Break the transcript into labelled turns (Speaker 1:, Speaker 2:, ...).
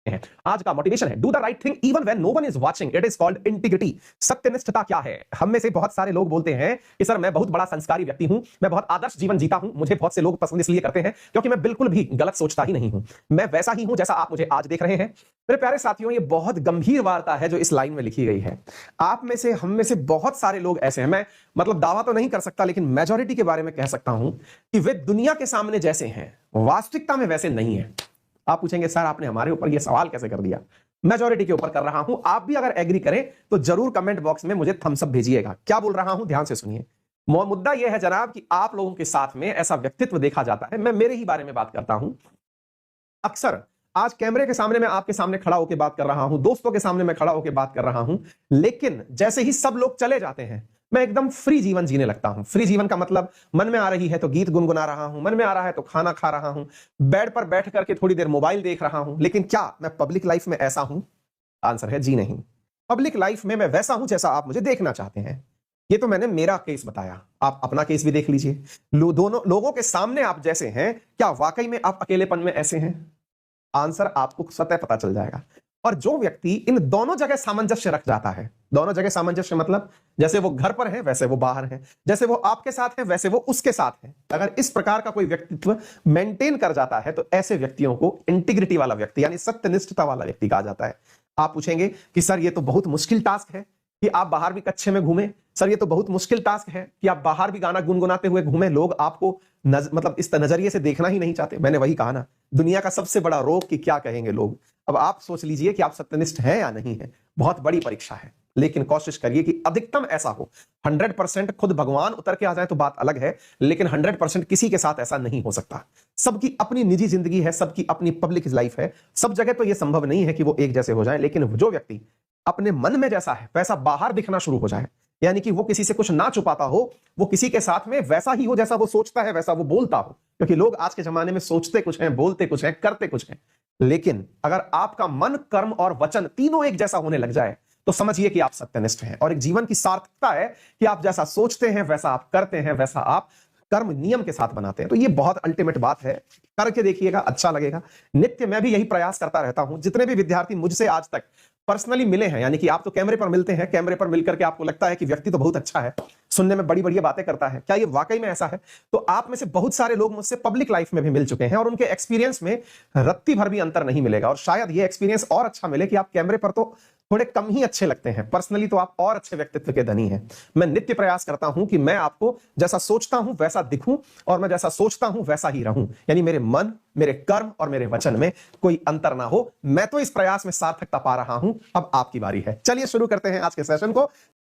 Speaker 1: हैं। आज का मोटिवेशन है do the right thing even when no one is watching, it is called integrity. सत्यनिष्ठता क्या है? हम में से बहुत सारे लोग बोलते हैं कि सर मैं बहुत बड़ा संस्कारी व्यक्ति हूं, मैं बहुत आदर्श जीवन जीता हूं, मुझे बहुत से लोग पसंद इसलिए करते हैं क्योंकि मैं बिल्कुल भी गलत सोचता ही नहीं हूं, मैं वैसा ही हूं जैसा आप मुझे आज देख रहे हैं। मेरे प्यारे साथियों, ये बहुत गंभीर वार्ता है जो इस लाइन में लिखी गई है। आप में से, हम में से बहुत सारे लोग ऐसे हैं, मैं मतलब दावा तो नहीं कर सकता लेकिन मेजॉरिटी के बारे में कह सकता हूं कि वे दुनिया के सामने जैसे हैं वास्तविकता में वैसे नहीं है। आप पूछेंगे सर आपने हमारे ऊपर यह सवाल कैसे कर दिया? मेजॉरिटी के ऊपर कर रहा हूं। आप भी अगर एग्री करें तो जरूर कमेंट बॉक्स में मुझे थम्स अप भेजिएगा। क्या बोल रहा हूं ध्यान से सुनिए। मुद्दा यह है जनाब कि आप लोगों के साथ में ऐसा व्यक्तित्व देखा जाता है, मैं मेरे ही बारे में बात करता हूं। अक्सर आज कैमरे के सामने मैं आपके सामने खड़ा होकर बात कर रहा हूं, दोस्तों के सामने मैं खड़ा होकर बात कर रहा हूं, लेकिन जैसे ही सब लोग चले जाते हैं मैं एकदम फ्री जीवन जीने लगता हूं। फ्री जीवन का मतलब मन में आ रही है तो गीत गुनगुना रहा हूं, मन में आ रहा है तो खाना खा रहा हूं, बेड पर बैठ करके थोड़ी देर मोबाइल देख रहा हूं। लेकिन क्या मैं पब्लिक लाइफ में ऐसा हूं? आंसर है जी नहीं। पब्लिक लाइफ में मैं वैसा हूं जैसा आप मुझे देखना चाहते हैं। ये तो मैंने मेरा केस बताया, आप अपना केस भी देख लीजिए। दोनों लोगों के सामने आप जैसे हैं, क्या वाकई में आप अकेलेपन में ऐसे हैं? आंसर आपको स्वतः पता चल जाएगा। और जो व्यक्ति इन दोनों जगह सामंजस्य रख जाता है, दोनों जगह सामंजस्य मतलब जैसे वो घर पर है वैसे वो बाहर है, जैसे वो आपके साथ है वैसे वो उसके साथ है, अगर इस प्रकार का कोई व्यक्तित्व मेंटेन कर जाता है तो ऐसे व्यक्तियों को इंटीग्रिटी वाला व्यक्ति यानी सत्यनिष्ठता वाला व्यक्ति कहा जाता है। आप पूछेंगे कि सर ये तो बहुत मुश्किल टास्क है कि आप बाहर भी कच्चे में घूमें, सर ये तो बहुत मुश्किल टास्क है कि आप बाहर भी गाना गुनगुनाते हुए घूमें, लोग आपको मतलब इस नजरिए से देखना ही नहीं चाहते। मैंने वही कहा ना, दुनिया का सबसे बड़ा रोग कि क्या कहेंगे लोग। अब आप सोच लीजिए कि आप सत्यनिष्ठ हैं या नहीं है, बहुत बड़ी परीक्षा है, लेकिन कोशिश करिए कि अधिकतम ऐसा हो। 100% खुद भगवान उतर के आ जाए तो बात अलग है, लेकिन 100% किसी के साथ ऐसा नहीं हो सकता। सबकी अपनी निजी जिंदगी है, सबकी अपनी पब्लिक लाइफ है, सब जगह तो यह संभव नहीं है कि वो एक जैसे हो जाए, लेकिन जो व्यक्ति अपने मन में जैसा है वैसा बाहर दिखना शुरू हो जाए, यानी कि वो किसी से कुछ ना छुपाता हो, वो किसी के साथ में वैसा ही हो जैसा वो सोचता है वैसा वो बोलता हो, क्योंकि लोग आज के जमाने में सोचते कुछ हैं, बोलते कुछ हैं, करते कुछ हैं। लेकिन अगर आपका मन, कर्म और वचन तीनों एक जैसा होने लग जाए तो समझिए कि आप सत्यनिष्ठ हैं। और एक जीवन की सार्थकता है कि आप जैसा सोचते हैं वैसा आप करते हैं, वैसा आप कर्म नियम के साथ बनाते हैं। तो ये बहुत अल्टीमेट बात है, करके देखिएगा, अच्छा लगेगा। नित्य मैं भी यही प्रयास करता रहता हूं। जितने भी विद्यार्थी मुझसे आज तक पर्सनली मिले हैं, यानी कि आप तो कैमरे पर मिलते हैं, कैमरे पर मिलकर के आपको लगता है कि व्यक्ति तो बहुत अच्छा है, सुनने में बड़ी बढ़िया बातें करता है, क्या ये वाकई में ऐसा है? तो आप में से बहुत सारे लोग मुझसे पब्लिक लाइफ में भी मिल चुके हैं और उनके एक्सपीरियंस में रत्ती भर भी अंतर नहीं मिलेगा। और शायद ये एक्सपीरियंस और अच्छा मिले कि आप कैमरे पर तो थोड़े कम ही अच्छे लगते हैं, पर्सनली तो आप और अच्छे व्यक्तित्व के धनी हैं। मैं नित्य प्रयास करता हूं कि मैं आपको जैसा सोचता हूं वैसा दिखूं और मैं जैसा सोचता हूं वैसा ही रहूं, यानी मेरे मन, मेरे कर्म और मेरे वचन में कोई अंतर ना हो। मैं तो इस प्रयास में सार्थकता पा रहा हूं, अब आपकी बारी है। चलिए शुरू करते हैं आज के सेशन को।